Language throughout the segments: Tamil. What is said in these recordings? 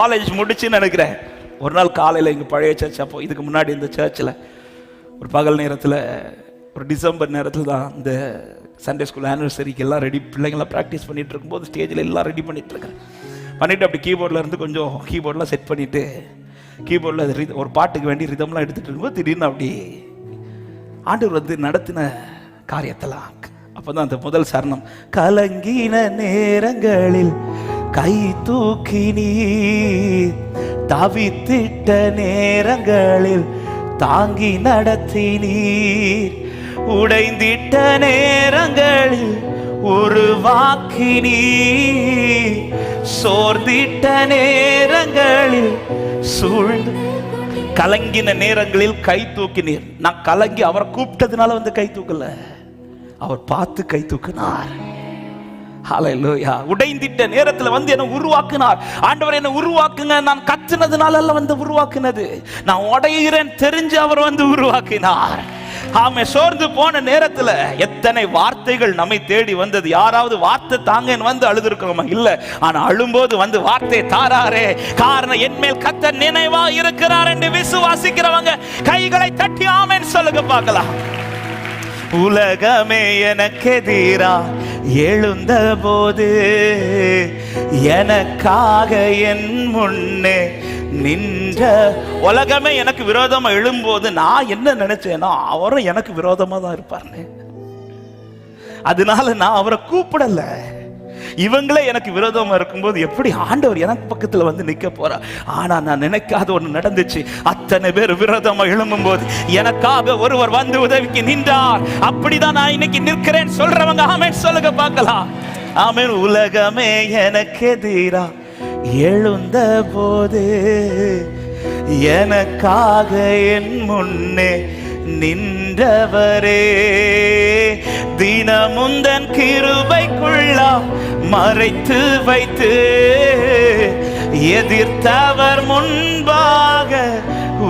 காலேஜ் முடிச்சுன்னு நினைக்கிறேன். ஒரு நாள் காலையில் எங்கள் பழைய சர்ச், அப்போ இதுக்கு முன்னாடி இந்த சர்ச்சில் ஒரு பகல் நேரத்தில், ஒரு டிசம்பர் நேரத்தில் தான் இந்த சண்டே ஸ்கூல் ஆனிவர்சரிக்கு எல்லாம் ரெடி, பிள்ளைங்களாம் ப்ராக்டிஸ் பண்ணிகிட்டு இருக்கும்போது ஸ்டேஜில் எல்லாம் ரெடி பண்ணிகிட்ருக்கேன். பண்ணிவிட்டு அப்படி கீபோர்டில் இருந்து கொஞ்சம் கீபோர்டெலாம் செட் பண்ணிவிட்டு கீபோர்டில் ஒரு பாட்டுக்கு வேண்டி ரிதம்லாம் எடுத்துகிட்டு இருக்கும்போது திடீர்னு அப்படி ஆண்டவர் வந்து நடத்தின காரியத்தெல்லாம், அப்போ தான் அந்த முதல் சரணம், கலங்கின நேரங்களில் கை தூக்கி நீர், தவித்திட்ட நேரங்களில் தாங்கி நடத்தி நீர், உடைந்திட்ட நேரங்களில் உருவாக்கி நீர், சோர்ந்திட்ட நேரங்களில் சூழ்ந்து, கலங்கின நேரங்களில் கை தூக்கினீர். நான் கலங்கி அவரை கூப்பிட்டதுனால வந்து கை தூக்கல, அவர் பார்த்து கை தூக்கினார். ஹல்லேலூயா. உடைந்திட்ட நேரத்தில் வந்து என்னை உருவாக்கினார். ஆண்டவர் என்னை உருவாக்குங்க, நான் கத்துனதுனால வந்து உருவாக்குனது, நான் உடைகிறேன் தெரிஞ்சு அவர் வந்து உருவாக்கினார். ஆமே. சோர்ந்து போன நேரத்தில் எத்தனை வார்த்தைகள் நம்மை தேடி வந்தது. யாராவது வார்த்தை தாங்கன்னு வந்து அழுதுருக்கோமா? இல்ல. ஆனா அழும்போது வந்து வார்த்தை தாராரே, காரணம் என் மேல் கர்த்தர் நினைவா இருக்கிறார் என்று விசுவாசிக்கிறவங்க கைகளை தட்டி ஆமென் சொல்லுங்க பார்க்கலாம். உலகமே எனக்கு எதிரா எழுந்த போது எனக்காக என் முன்னே நின்ற, உலகமே எனக்கு விரோதமா எழும்போது நான் என்ன நினைச்சேன்னா அவரும் எனக்கு விரோதமா தான் இருப்பாருன்னு. அதனால நான் அவரை கூப்பிடல. இவங்களே எனக்கு விரோதமா இருக்கும்போது எப்படி ஆண்டவர் எனக்கு பக்கத்துல வந்து நிக்க போறார்? ஆனா நான் நினைக்காத ஒண்ணு நடந்துச்சு. அத்தனை பேர் விரோதமா எழும்பும் போது எனக்காக ஒருவர் வந்து உதவிக்கு நின்றார். அப்படிதான் நான் இன்னைக்கு நிற்கிறேன் சொல்றவங்க ஆமென் சொல்லுங்க பார்க்கலாம். ஆமென். உலகமே எனக்கு எதிரா எழுந்த போது எனக்காக என் முன்னே நின்றவரே, தினமுந்தன் கிருபைக்குள்ளா மறைத்து வைத்து எதிர்த்தவர் முன்பாக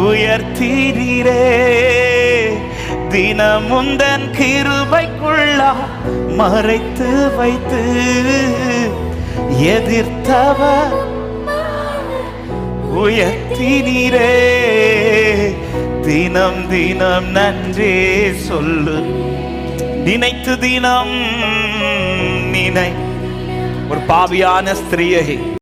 உயர்த்தீரே, தினமுந்தன் கிருபைக்குள்ளா மறைத்து வைத்து எதிர்த்தவர் உயர்த்தினீரே, தினம் தினம் நன்றி சொல்லு, நினைத்து தினம் நினை. ஒரு பாவியான ஸ்திரியை